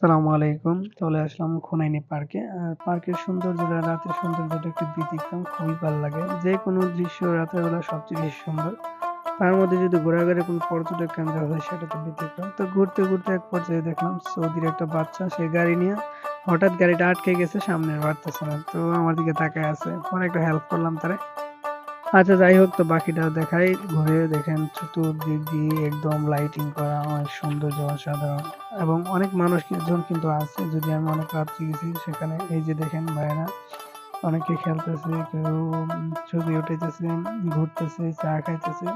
আসসালামু আলাইকুম। চলে আসলাম খুনাইনি পার্কে। আর পার্কের সৌন্দর্যটা রাতের সৌন্দর্যটা একটু ব্যতিক্রম, খুবই ভালো লাগে। যেকোনো দৃশ্য রাতের বেলা সবচেয়ে বেশি সুন্দর। তার মধ্যে যদি ঘোরাঘুরির কোনো পর্যটক কেন্দ্র হয় সেটা তো ব্যতিক্রম। তো ঘুরতে, ঘুরতে এক পর্যায়ে দেখলাম সৌদির একটা বাচ্চা সে গাড়ি নিয়ে হঠাৎ গাড়িটা আটকে গেছে, সামনে আর বাড়তেছে না। তো আমার দিকে তাকায় আছে। পরে একটা হেল্প করলাম তারে। আচ্ছা যাই হোক, তো বাকিটাও দেখাই। ঘুরে দেখেন চতুর্দিক দিয়ে একদম লাইটিং করা, অনেক সৌন্দর্য অসাধারণ এবং অনেক মানুষজন কিন্তু আছে। যদি আমি অনেক রাত্রে গেছি সেখানে, এই যে দেখেন ভাইয়েরা অনেকে খেলতেছে, কেউ ছবি উঠাইতেছে, ঘুরতেছে, চা খাইতেছে,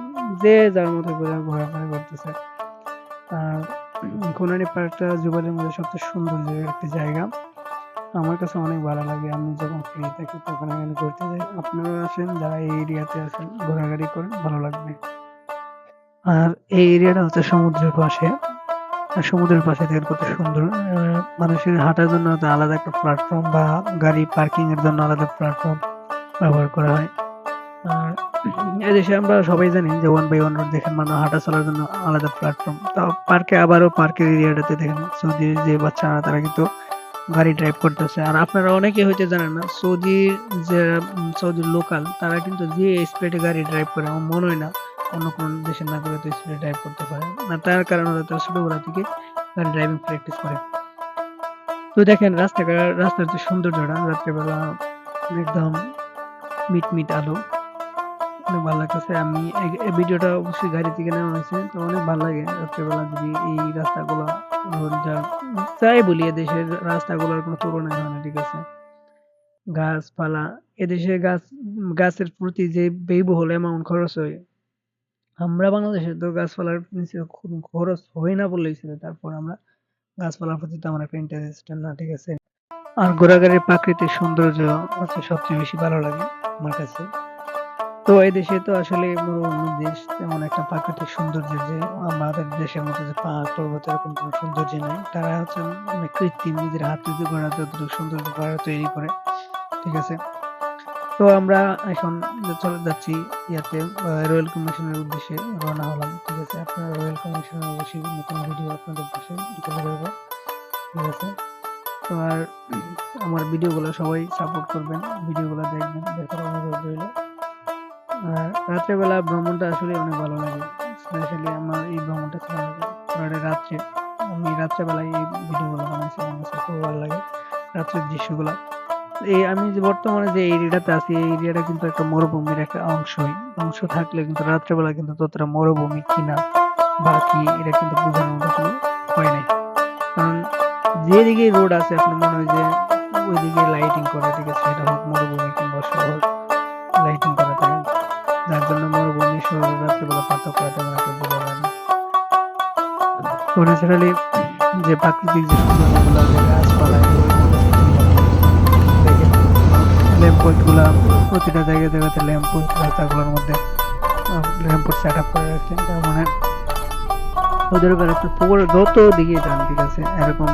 যে যার মতো করে ঘোরাফেরা করতেছে। আর খুনানি পার্কটা জুবাইলের মধ্যে সবচেয়ে সৌন্দর্যের একটি জায়গা। আমার কাছে অনেক ভালো লাগে। আমি যখন ফ্রি থাকি তখন এখানে ঘুরতে যাই। আপনারাও আসেন, যারা এই এরিয়াতে আছেন ঘোরাঘুরি করেন, ভালো লাগবে। আর এই এরিয়াটা হচ্ছে সমুদ্রের পাশে। আর সমুদ্রের পাশে দেখেন কত সুন্দর। মানুষের হাঁটার জন্য হয়তো আলাদা একটা প্ল্যাটফর্ম বা গাড়ি পার্কিং এর জন্য আলাদা প্ল্যাটফর্ম ব্যবহার করা হয়। আর এদেশে আমরা সবাই জানি যে 1/1 রোড দেখেন, মানে হাঁটা চলার জন্য আলাদা প্ল্যাটফর্ম। তাও পার্কে আবারও পার্কের এরিয়াটাতে দেখেন সৌদির যে বাচ্চারা তারা কিন্তু গাড়ি ড্রাইভ করতেছে। আর আপনারা অনেকে হয়তো জানেন না, যে সৌদির লোকাল তারা কিন্তু যে স্পিডে গাড়ি ড্রাইভ করে, আমার মনে হয় না অন্য কোনো দেশের নাগরিক এত স্পিডে ড্রাইভ করতে পারে না। তার কারণ হলো তারা ছোটবেলা থেকে গাড়ি ড্রাইভিং প্র্যাকটিস করে। তো দেখেন রাস্তার যে সৌন্দর্যটা রাত্রেবেলা একদম মিটমিট আলো, অনেক ভালো লাগতেছে। আমি এই ভিডিওটা অবশ্যই গাড়ি থেকে নেওয়া হয়েছে, তো অনেক ভালো লাগে রাত্রেবেলা যদি এই রাস্তাগুলো যা যাই বলি, এদেশের রাস্তাগুলোর কোনো তুলনায় হয় না, ঠিক আছে। গাছপালা, এদেশে গাছের প্রতি যে ব্যয়বহুল অ্যামাউন্ট খরচ হয়, আমরা বাংলাদেশে তো গাছপালার নিচে কোনো খরচ হয় না বললেই ছিল। তারপর আমরা গাছপালার প্রতি তেমন একটা ইন্টারেস্ট না, ঠিক আছে। আর ঘোরাঘুরির প্রাকৃতিক সৌন্দর্য হচ্ছে সবচেয়ে বেশি ভালো লাগে আমার কাছে। তো এই দেশে তো আসলে মরুভূমি দেশ, তেমন একটা প্রাকৃতিক সৌন্দর্যের যে আমাদের দেশের মতো যে পাহাড় পর্বত এরকম কোনো সৌন্দর্য নাই। তারা হচ্ছে মানে কৃত্রিম নিজের হাত তৈরি করা যতটুকু সৌন্দর্য তারা তৈরি করে, ঠিক আছে। তো আমরা এখন চলে যাচ্ছি ইয়াতে রয়্যাল কমিশনের উদ্দেশ্যে রওনা হলাম, ঠিক আছে। আপনারা রয়্যাল কমিশনের অবশ্যই নতুন ভিডিও আপনাদের পাশে তুলে ধরবো, ঠিক আছে। তো আর আমার ভিডিওগুলো সবাই সাপোর্ট করবেন, ভিডিওগুলো দেখবেন, দেখার অনুরোধ রইল। আর রাত্রেবেলা ভ্রমণটা আসলে অনেক ভালো লাগে। স্পেশালি আমার এই ভ্রমণটা ছিল রাত্রে। আমি রাত্রেবেলায় এই ভিডিওগুলো বানাইছি, আমার কাছে খুব ভালো লাগে রাত্রের দৃশ্যগুলা। এই আমি যে বর্তমানে যে এরিয়াটাতে আছি, এই এরিয়াটা কিন্তু একটা মরুভূমির একটা অংশ থাকলে কিন্তু রাত্রেবেলা কিন্তু ততটা মরুভূমি কিনা বা কি এটা কিন্তু বোঝানোর মতো কোনো হয় নাই। কারণ যেদিকে রোড আছে আপনার মনে হয় যে ওইদিকে লাইটিং করা, ঠিক আছে। এটা হোক মরুভূমি কিংবা শহর, লাইটিং করা থাকে, যার জন্য মরুভূমি শহরের রাত্রেবেলা পার্থক্য তেমন একটা বোঝা যায় না। তো ন্যাচারালি যে প্রাকৃতিক যে সৌন্দর্যগুলো আছে, গাছপালা, দেখেন ল্যাম্প পোস্ট গুলা প্রতিটা জায়গাতে ল্যাম্প পোস্ট রাস্তাগুলোর মধ্যে ল্যাম্প পোস্ট সেট আপ করে রাখছেন। তার মানে ওদের উপর একটা পুরো যত দিকে যান, ঠিক আছে, এরকম